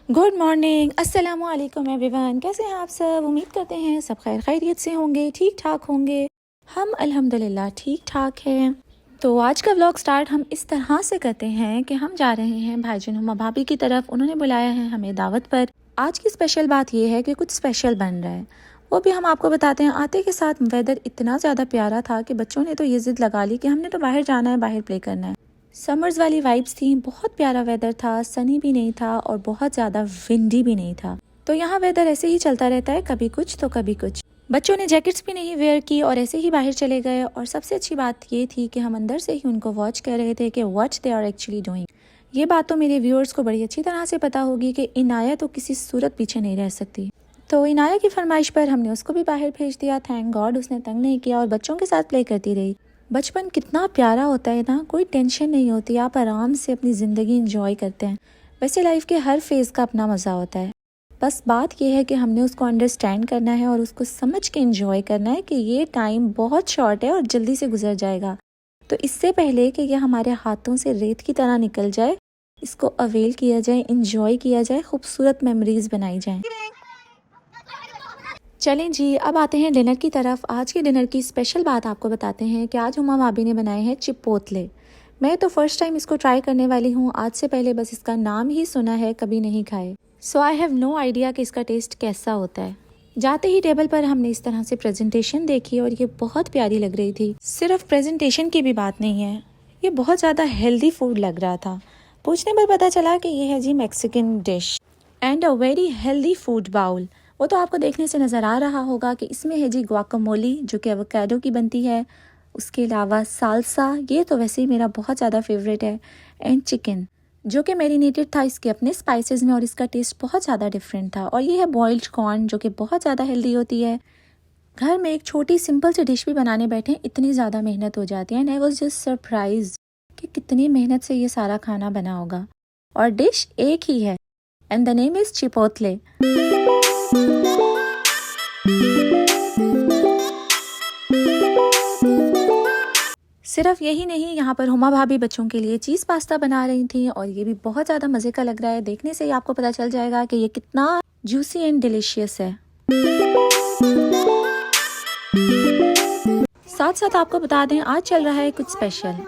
Good morning, अस्सलामु अलैकुम everyone. कैसे हैं आप सब? उम्मीद करते हैं सब खैर खैरियत से होंगे, ठीक ठाक होंगे। हम अल्हम्दुलिल्लाह ठीक ठाक हैं। तो आज का व्लॉग स्टार्ट हम इस तरह से करते हैं कि हम जा रहे हैं भाईजान हुमा भाभी की तरफ। उन्होंने बुलाया है हमें दावत पर। आज की स्पेशल बात यह है कि कुछ स्पेशल बन रहा है, वो भी हम आपको बताते हैं। आते के साथ वेदर इतना ज़्यादा प्यारा था कि बच्चों ने तो ये ज़िद लगा ली कि हमने तो बाहर जाना है, बाहर प्ले करना है। समर्स वाली वाइब्स थी, बहुत प्यारा वेदर था, सनी भी नहीं था और बहुत ज़्यादा विंडी भी नहीं था। तो यहाँ वेदर ऐसे ही चलता रहता है, कभी कुछ तो कभी कुछ। बच्चों ने जैकेट्स भी नहीं वेयर की और ऐसे ही बाहर चले गए। और सबसे अच्छी बात ये थी कि हम अंदर से ही उनको वॉच कर रहे थे कि what they are actually doing. ये बात तो मेरे व्यूअर्स को बड़ी अच्छी तरह से पता होगी कि इनाया तो किसी सूरत पीछे नहीं रह सकती। तो इनाया की फरमाइश पर हमने उसको भी बाहर भेज दिया। थैंक गॉड उसने तंग नहीं किया और बच्चों के साथ प्ले करती रही। बचपन कितना प्यारा होता है ना, कोई टेंशन नहीं होती, आप आराम से अपनी ज़िंदगी इंजॉय करते हैं। वैसे लाइफ के हर फेज़ का अपना मज़ा होता है, बस बात यह है कि हमने उसको अंडरस्टैंड करना है और उसको समझ के इंजॉय करना है कि ये टाइम बहुत शॉर्ट है और जल्दी से गुजर जाएगा। तो इससे पहले कि यह हमारे हाथों से रेत की तरह निकल जाए, इसको अवेल किया जाए, इंजॉय किया जाए, खूबसूरत मेमोरीज बनाई जाएं। चलें जी, अब आते हैं डिनर की तरफ। आज के डिनर की स्पेशल बात आपको बताते हैं कि आज हुमा भाभी ने बनाए हैं चिपोतले। मैं तो फर्स्ट टाइम इसको ट्राई करने वाली हूँ। आज से पहले बस इसका नाम ही सुना है, कभी नहीं खाए। सो आई हैव नो आइडिया कि इसका टेस्ट कैसा होता है। जाते ही टेबल पर हमने इस तरह से प्रेजेंटेशन देखी और ये बहुत प्यारी लग रही थी। सिर्फ प्रेजेंटेशन की भी बात नहीं है, ये बहुत ज़्यादा हेल्दी फूड लग रहा था। पूछने पर पता चला कि ये है जी Mexican dish and a very healthy food bowl. वो तो आपको देखने से नज़र आ रहा होगा कि इसमें है जी गुआकामोली, जो कि एवोकाडो की बनती है। उसके अलावा साल्सा, ये तो वैसे ही मेरा बहुत ज़्यादा फेवरेट है। एंड चिकन, जो कि मैरिनेटेड था इसके अपने स्पाइसेस में और इसका टेस्ट बहुत ज़्यादा डिफरेंट था। और ये है बॉइल्ड कॉर्न, जो कि बहुत ज़्यादा हेल्दी होती है। घर में एक छोटी सिंपल सी डिश भी बनाने बैठे, इतनी ज़्यादा मेहनत हो जाती है। And I was just surprise कि कितनी मेहनत से ये सारा खाना बना होगा। और डिश एक ही है एंड द नेम इज़ चिपोतले। सिर्फ यही नहीं, यहाँ पर हुमा भाभी बच्चों के लिए चीज़ पास्ता बना रही थी और ये भी बहुत ज़्यादा मज़े का लग रहा है। देखने से ही आपको पता चल जाएगा कि ये कितना जूसी एंड डिलीशियस है। साथ साथ आपको बता दें, आज चल रहा है कुछ स्पेशल।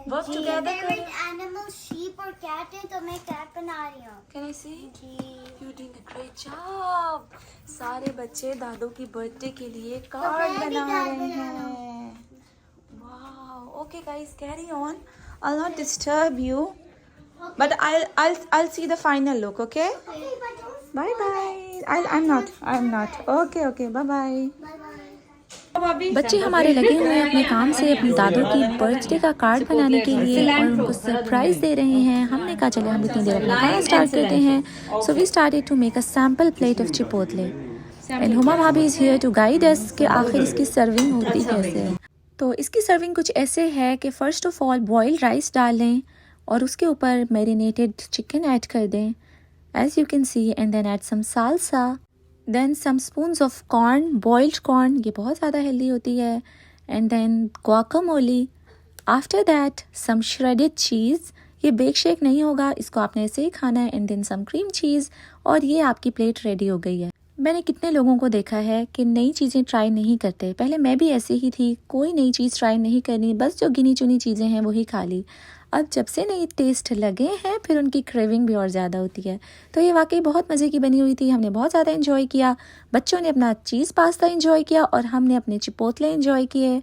वर्क टुगेदर करें। एनिमल शीप और कैट है, तो मैं कैट बना रही हूँ। Can I see? You're doing a great job. सारे बच्चे दादू की बर्थडे के लिए कार्ड बना रहे हैं। Wow. Okay guys, carry on. I'll not disturb you, but I'll see the final look. Okay? Bye bye. I'm not. Okay. Bye bye. बच्चे हमारे लगे हुए हैं अपने काम से अपनी दादू की बर्थडे का कार्ड बनाने के लिए और उनको सरप्राइज दे रहे हैं। हमने कहा चले हम इतनी देर अपना खाना स्टार्ट करते हैं। So we started to make a sample plate of chipotle and Huma भाभी is here to guide us कि आखिर इसकी सर्विंग होती कैसे है। तो इसकी सर्विंग कुछ ऐसे है कि first of all boiled rice डाल लें और उसके ऊपर मैरिनेटेड चिकन ऐड कर दें, as you can see, and then add some salsa, then some spoons of corn, boiled corn, ये बहुत ज़्यादा हेल्दी होती है, and then guacamole. After that some shredded cheese, ये बेक शेक नहीं होगा, इसको आपने ऐसे ही खाना है, and then some cream cheese, और ये आपकी प्लेट रेडी हो गई है। मैंने कितने लोगों को देखा है कि नई चीज़ें ट्राई नहीं करते। पहले मैं भी ऐसी ही थी, कोई नई चीज़ ट्राई नहीं करनी, बस जो गिनी चुनी चीज़ें हैं वही खा ली। अब जब से नई टेस्ट लगे हैं फिर उनकी क्रेविंग भी और ज़्यादा होती है। तो ये वाकई बहुत मज़े की बनी हुई थी, हमने बहुत ज़्यादा एंजॉय किया। बच्चों ने अपना चीज़ पास्ता एंजॉय किया और हमने अपने चिपोतले एंजॉय किए।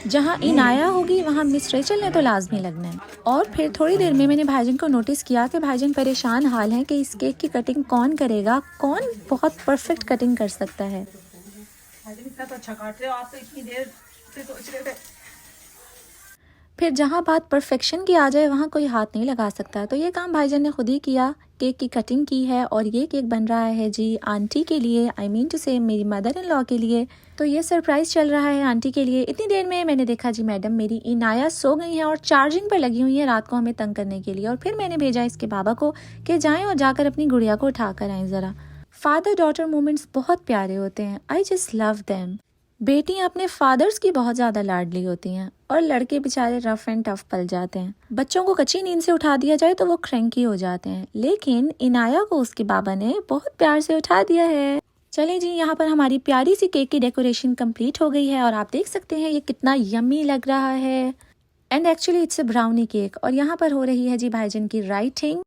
जहाँ इनाया होगी वहाँ मिस रेचल ने तो लाजमी लगना है। और फिर थोड़ी देर में मैंने भाईजान को नोटिस किया कि भाईजान परेशान हाल हैं कि इस केक की कटिंग कौन करेगा, कौन बहुत परफेक्ट कटिंग कर सकता है। इतना तो अच्छा काट रहे हो आप, तो इतनी देर से सोच रहे थे। फिर जहाँ बात परफेक्शन की आ जाए वहाँ कोई हाथ नहीं लगा सकता। तो ये काम भाईजान ने खुद ही किया, केक की कटिंग की है और ये केक बन रहा है जी आंटी के लिए, आई मीन टू से मेरी मदर इन लॉ के लिए। तो ये सरप्राइज़ चल रहा है आंटी के लिए। इतनी देर में मैंने देखा जी मैडम मेरी इनाया सो गई हैं और चार्जिंग पर लगी हुई है रात को हमें तंग करने के लिए। और फिर मैंने भेजा इसके बाबा को कि जाएँ और जाकर अपनी गुड़िया को उठा कर आएँ ज़रा। फादर डॉटर मोमेंट्स बहुत प्यारे होते हैं, आई जस्ट लव देम। बेटियां अपने फादर्स की बहुत ज़्यादा लाडली होती हैं और लड़के बेचारे रफ एंड टफ पल जाते हैं। बच्चों को कच्ची नींद से उठा दिया जाए तो वो क्रैंकी हो जाते हैं, लेकिन इनाया को उसके बाबा ने बहुत प्यार से उठा दिया है। चले जी, यहाँ पर हमारी प्यारी सी केक की डेकोरेशन कंप्लीट हो गई है और आप देख सकते हैं ये कितना यम्मी लग रहा है। And actually it's a brownie cake. और यहाँ पर हो रही है जी भाईजान की writing.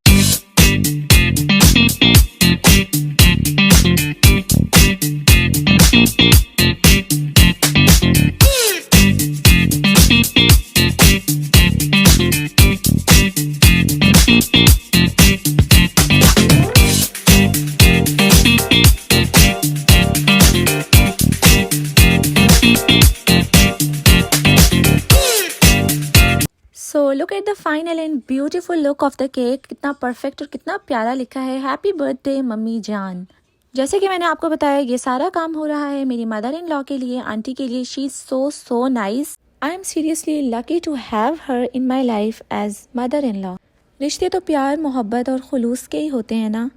So look at the final and beautiful look of the cake. कितना परफेक्ट और कितना प्यारा लिखा है, हैप्पी बर्थडे मम्मी जान। जैसे कि मैंने आपको बताया ये सारा काम हो रहा है मेरी मदर इन लॉ के लिए, आंटी के लिए। She is so nice. I am seriously lucky to have her in my life as mother in law. रिश्ते तो प्यार मोहब्बत और खुलूस के ही होते हैं ना।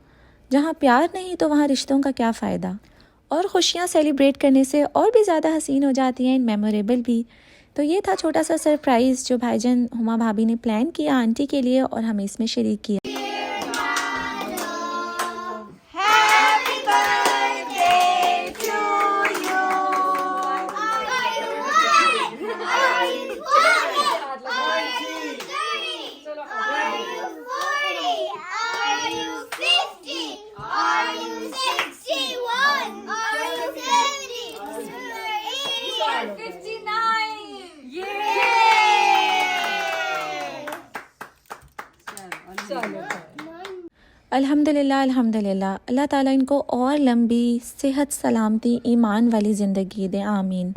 जहाँ प्यार नहीं तो वहाँ रिश्तों का क्या फ़ायदा। और खुशियाँ सेलिब्रेट करने से और भी ज़्यादा हसीन हो जाती हैं, मेमोरेबल भी। तो ये था छोटा सा सरप्राइज़ जो भाईजान हुमा भाभी ने प्लान किया आंटी के लिए और हमें इसमें शरीक किया। अल्हम्दुलिल्लाह अल्हम्दुलिल्लाह, अल्लाह ताला इनको और लंबी सेहत सलामती ईमान वाली ज़िंदगी दे, आमीन।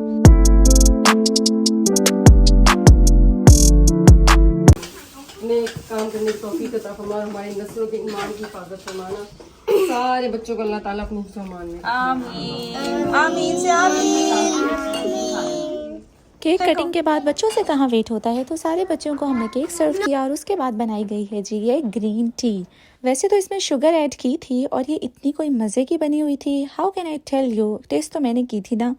नेक काम करने की तौफीक अता फरमा, हमारी नस्लों के ईमान की हिफाजत फरमाना, सारे बच्चों को अल्लाह ताला अपने हिफ्ज़-ओ-अमान में। आमीन आमीन से आमीन। केक कटिंग के बाद बच्चों से कहाँ वेट होता है, तो सारे बच्चों को हमने केक सर्व किया और उसके बाद बनाई गई है जी ये ग्रीन टी। वैसे तो इसमें शुगर ऐड की थी और ये इतनी कोई मज़े की बनी हुई थी, how can I tell you. Taste तो मैंने की थी ना।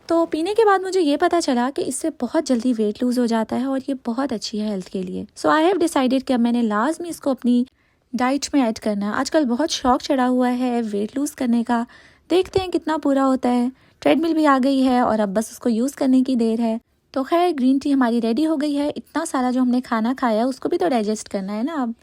तो पीने के बाद मुझे ये पता चला कि इससे बहुत जल्दी वेट लूज़ हो जाता है और ये बहुत अच्छी है हेल्थ के लिए। सो आई हैव डिसाइडेड कि अब मैंने लाजमी इसको अपनी डाइट में ऐड करना है। आजकल बहुत शौक चढ़ा हुआ है वेट लूज़ करने का, देखते हैं कितना पूरा होता है। ट्रेडमिल भी आ गई है और अब बस उसको यूज़ करने की देर है। तो खैर ग्रीन टी हमारी रेडी हो गई है। इतना सारा जो हमने खाना खाया उसको भी तो डाइजेस्ट करना है ना अब।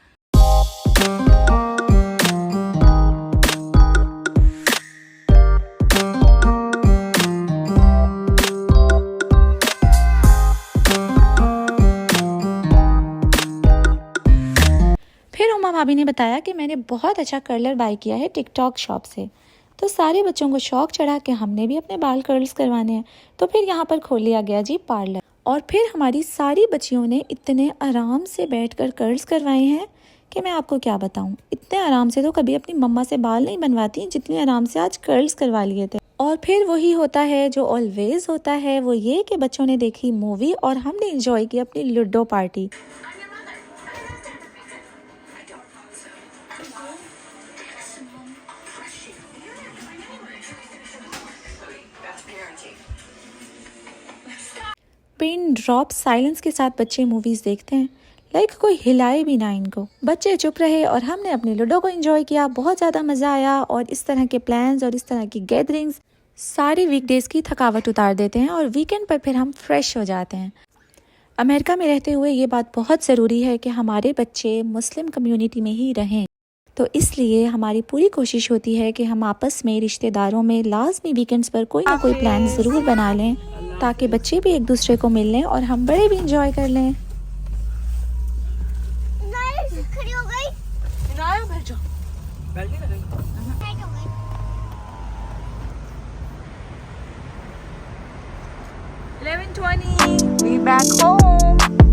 फिर उमा भाभी ने बताया कि मैंने बहुत अच्छा कर्लर बाय किया है टिकटॉक शॉप से। तो सारे बच्चों को शौक चढ़ा कि हमने भी अपने बाल कर्ल्स करवाने हैं। तो फिर यहाँ पर खोल लिया गया जी पार्लर और फिर हमारी सारी बच्चियों ने इतने आराम से बैठकर कर्ल्स करवाए हैं कि मैं आपको क्या बताऊँ। इतने आराम से तो कभी अपनी मम्मा से बाल नहीं बनवाती जितनी आराम से आज कर्ल्स करवा लिए थे। और फिर वही होता है जो ऑलवेज होता है, वो ये कि बच्चों ने देखी मूवी और हमने इंजॉय की अपनी ludo party. Pin drop silence के साथ बच्चे मूवीज देखते हैं, लाइक कोई हिलाए भी ना इनको। बच्चे चुप रहे और हमने अपनी लूडो को एंजॉय किया, बहुत ज़्यादा मज़ा आया। और इस तरह के प्लान्स और इस तरह की गैदरिंग्स सारी वीकडेज़ की थकावट उतार देते हैं और वीकेंड पर फिर हम फ्रेश हो जाते हैं। अमेरिका में रहते हुए ये बात बहुत ज़रूरी है कि हमारे बच्चे मुस्लिम कम्युनिटी में ही रहें। तो इसलिए हमारी पूरी कोशिश होती है कि हम आपस में रिश्तेदारों में लाजमी वीकेंड्स पर कोई ना कोई प्लान ज़रूर बना लें ताकि बच्चे भी एक दूसरे को मिल लें और हम बड़े भी इंजॉय कर लें। खड़ी हो गई। बैठ जाओ। 11:20 we back home।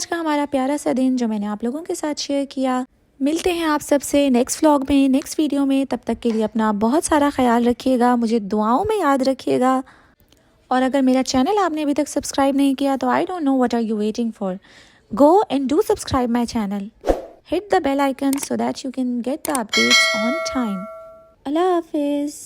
आज का हमारा प्यारा सा दिन जो मैंने आप लोगों के साथ शेयर किया। मिलते हैं आप सबसे नेक्स्ट व्लॉग में, नेक्स्ट वीडियो में। तब तक के लिए अपना बहुत सारा ख्याल रखिएगा, मुझे दुआओं में याद रखिएगा। और अगर मेरा चैनल आपने अभी तक सब्सक्राइब नहीं किया तो I don't know what are you waiting for, go and do subscribe my channel, hit the bell icon so that you can get the updates on time. Allah Hafiz.